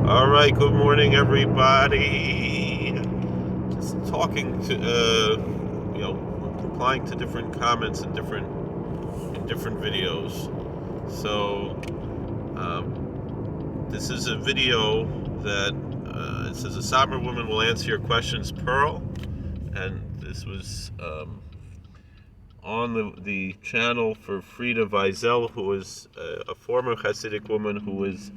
All right, good morning, everybody. Just talking to, replying to different comments in different videos. So, this is a video that it says a sober woman will answer your questions, Pearl, and this was on the channel for Frida Wiesel, who is a former Hasidic woman who is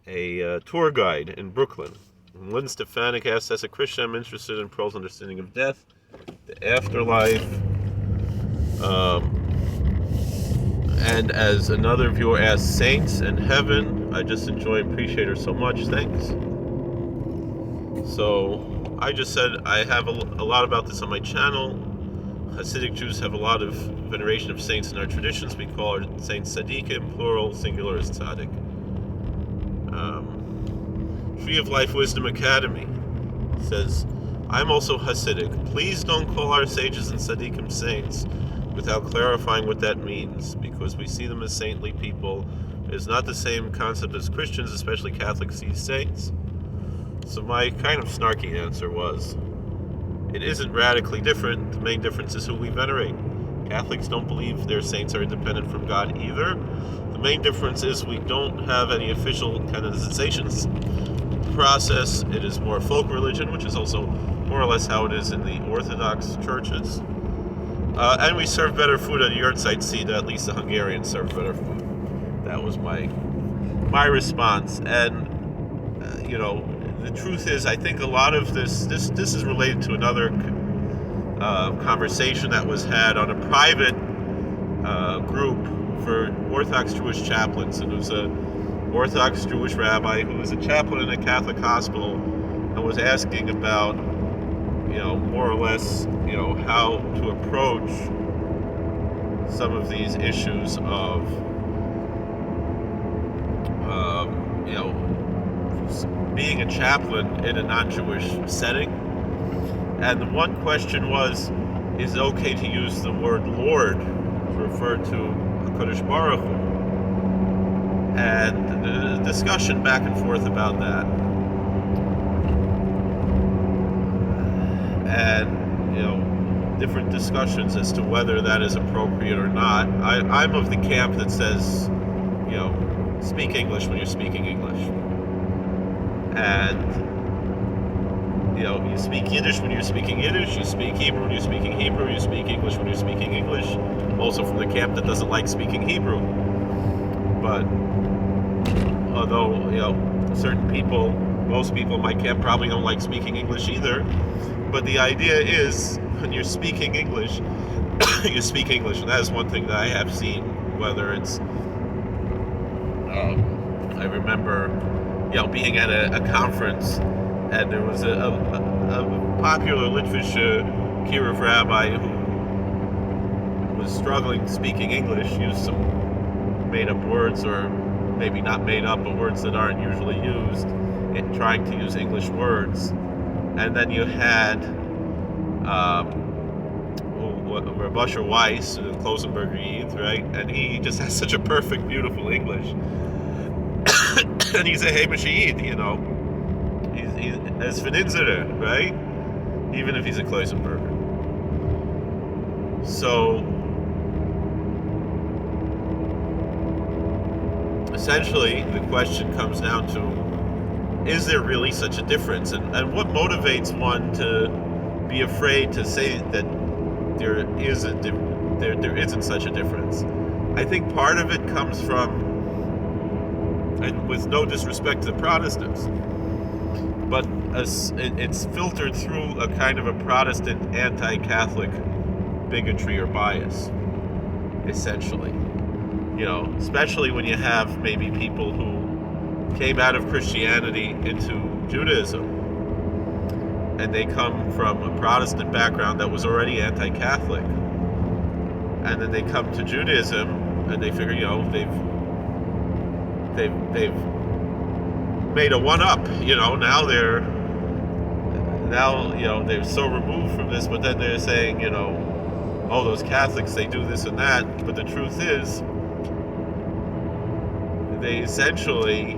a tour guide in Brooklyn. And Lynn Stefanik asks, as a Christian, I'm interested in Pearl's understanding of death, the afterlife, and as another viewer asks, saints and heaven. I just enjoy and appreciate her so much. Thanks. So I just said I have a lot about this on my channel. Hasidic Jews have a lot of veneration of saints in our traditions. We call our Saints Tzaddikim, plural, singular is Tzaddik. Tree of Life Wisdom Academy says, I'm also Hasidic. Please don't call our sages and Tzaddikim saints without clarifying what that means, because we see them as saintly people. It is not the same concept as Christians, especially Catholics, see saints. So my kind of snarky answer was, it isn't radically different. The main difference is who we venerate. Catholics don't believe their saints are independent from God either. The main difference is we don't have any official canonizations process. It is more folk religion, which is also more or less how it is in the Orthodox churches. And we serve better food on your site. See, at least the Hungarians serve better food. That was my response. And the truth is, I think a lot of this is related to another conversation that was had on a private group for Orthodox Jewish chaplains. And it was a Orthodox Jewish rabbi who was a chaplain in a Catholic hospital and was asking about, more or less, how to approach some of these issues of, being a chaplain in a non-Jewish setting. And the one question was, is it okay to use the word Lord to refer to HaKadosh Baruch Hu? And the discussion back and forth about that. And, different discussions as to whether that is appropriate or not. I'm of the camp that says, speak English when you're speaking English. And, you speak Yiddish when you're speaking Yiddish, you speak Hebrew when you're speaking Hebrew, you speak English when you're speaking English. Also from the camp that doesn't like speaking Hebrew. But, although, certain people, most people in my camp probably don't like speaking English either. But the idea is, when you're speaking English, you speak English. And that is one thing that I have seen, whether it's, I remember, being at a conference, and there was a popular Litvish Kiruv rabbi who was struggling speaking English, used some made-up words, or maybe not made up, but words that aren't usually used, in trying to use English words. And then you had Rav Asher Weiss, Klosenberger Yid, right? And he just has such a perfect, beautiful English. And he's a Hamish Yid, he's as Veninzere, right? Even if he's a Klosenberger. So, essentially, the question comes down to, is there really such a difference? And what motivates one to be afraid to say that there isn't such a difference? I think part of it comes from, and with no disrespect to the Protestants, but it's filtered through a kind of a Protestant anti-Catholic bigotry or bias, essentially. Especially when you have maybe people who came out of Christianity into Judaism, and they come from a Protestant background that was already anti-Catholic, and then they come to Judaism and they figure, they've made a one-up. Now they're so removed from this, but then they're saying, those Catholics, they do this and that. But the truth is, they essentially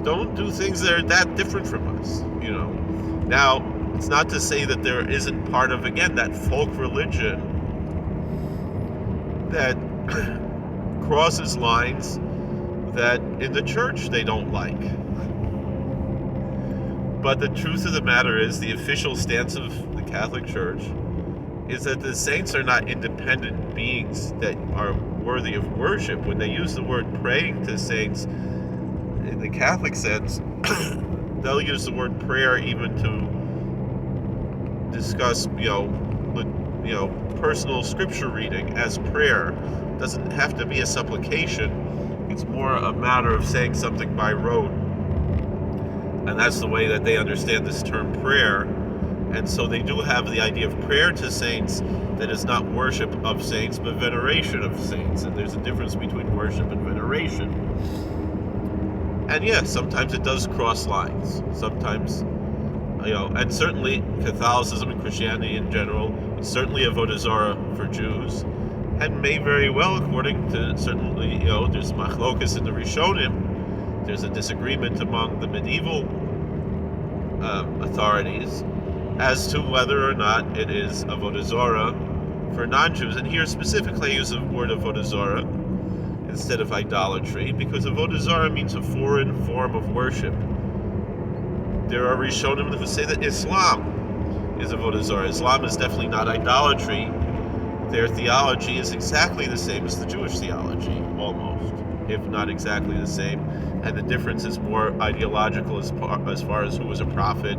don't do things that are that different from us, Now, it's not to say that there isn't part of, again, that folk religion that crosses lines that in the church they don't like. But the truth of the matter is, the official stance of the Catholic Church is that the saints are not independent beings that are worthy of worship. When they use the word praying to saints, in the Catholic sense, they'll use the word prayer even to discuss, personal scripture reading as prayer. It doesn't have to be a supplication. It's more a matter of saying something by rote. And that's the way that they understand this term prayer. And so they do have the idea of prayer to saints that is not worship of saints, but veneration of saints. And there's a difference between worship and veneration. And yes, sometimes it does cross lines. Sometimes, and certainly Catholicism and Christianity in general, certainly Avodah Zarah for Jews, and may very well, according to certainly, there's machlokas in the Rishonim. There's a disagreement among the medieval authorities as to whether or not it is Avodah Zarah for non-Jews. And here specifically I use the word Avodah Zarah instead of idolatry, because Avodah Zarah means a foreign form of worship. There are Rishonim who say that Islam is Avodah Zarah. Islam is definitely not idolatry. Their theology is exactly the same as the Jewish theology, almost, if not exactly the same. And the difference is more ideological as far as who was a prophet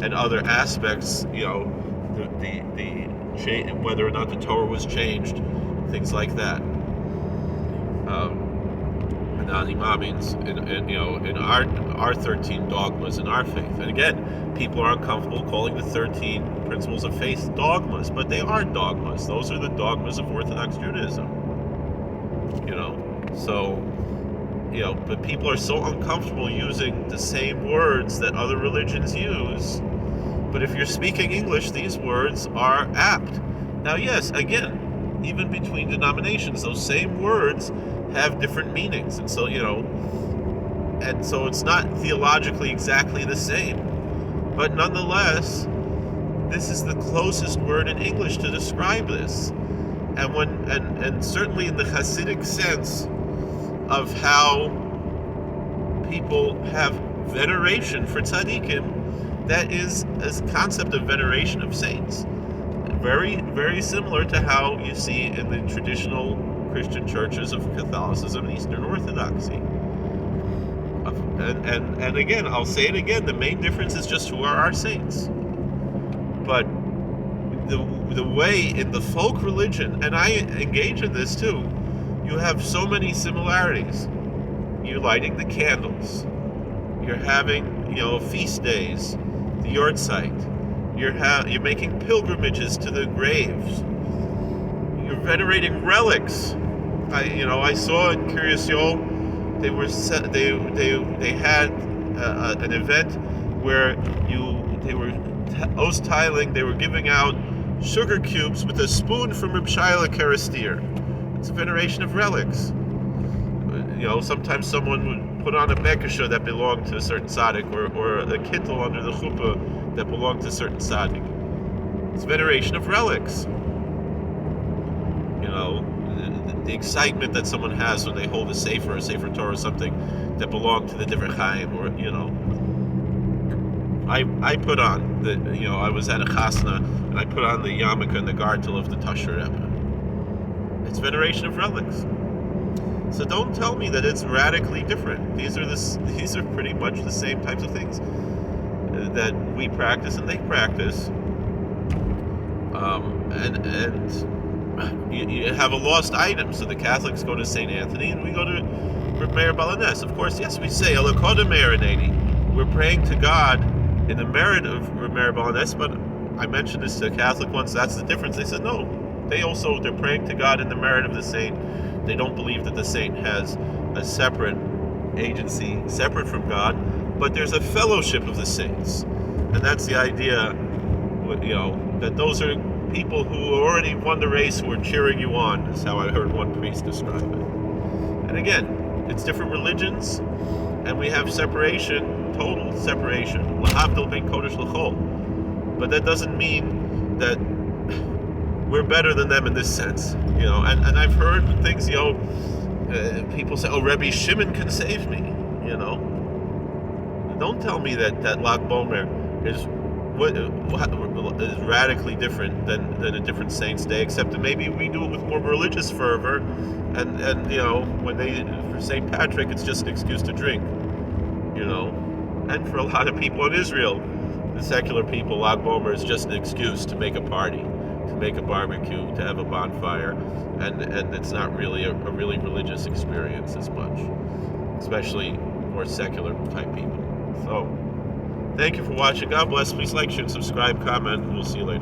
and other aspects, whether or not the Torah was changed, things like that. In our 13 dogmas in our faith. And again, people are uncomfortable calling the 13 principles of faith dogmas, but they are dogmas. Those are the dogmas of Orthodox Judaism. But people are so uncomfortable using the same words that other religions use. But if you're speaking English, these words are apt. Now, yes, again, even between denominations, those same words have different meanings. And so, and so it's not theologically exactly the same. But nonetheless, this is the closest word in English to describe this. And certainly in the Hasidic sense of how people have veneration for tzaddikim, that is a concept of veneration of saints. Very, very similar to how you see in the traditional Christian churches of Catholicism and Eastern Orthodoxy. And again, I'll say it again, the main difference is just who are our saints. But the way in the folk religion, and I engage in this too, you have so many similarities. You're lighting the candles. You're having, feast days, the yortzeit. You're making pilgrimages to the graves. You're venerating relics. I saw in Kerestir they had an event where they were ostiling. They were giving out sugar cubes with a spoon from Reb Shaila Kerestir. It's a veneration of relics. Sometimes someone would put on a mekasha that belonged to a certain tzaddik, or a kittel under the chuppah that belonged to a certain tzaddik. It's veneration of relics. The excitement that someone has when they hold a sefer Torah, or something that belonged to the different chaim, or I put on I was at a chasna and I put on the yarmulke and the gartel of the Tasher Rebbe. It's veneration of relics. So don't tell me that it's radically different. These are pretty much the same types of things that we practice and they practice. And you have a lost item. So the Catholics go to St. Anthony and we go to Reb Meir Balanes. Of course, yes, we say Elokoda Meir Aneni. We're praying to God in the merit of Reb Meir Balanes, but I mentioned this to Catholic ones. That's the difference. They said no. They're praying to God in the merit of the saint. They don't believe that the saint has a separate agency, separate from God, but there's a fellowship of the saints. And that's the idea, that those are people who already won the race, who are cheering you on, is how I heard one priest describe it. And again, it's different religions, and we have separation, total separation, l'havdil ben kodesh l'chol. But that doesn't mean that we're better than them in this sense, And I've heard things, people say, "Oh, Rebbe Shimon can save me," Don't tell me that Lag Bomer is is radically different than a different Saints Day, except that maybe we do it with more religious fervor, and when for St. Patrick, it's just an excuse to drink, And for a lot of people in Israel, the secular people, Lag Bomer is just an excuse to make a party, to make a barbecue, to have a bonfire, and it's not really a really religious experience as much, especially more secular type people. So, thank you for watching. God bless. Please like, share, and subscribe, comment, and we'll see you later.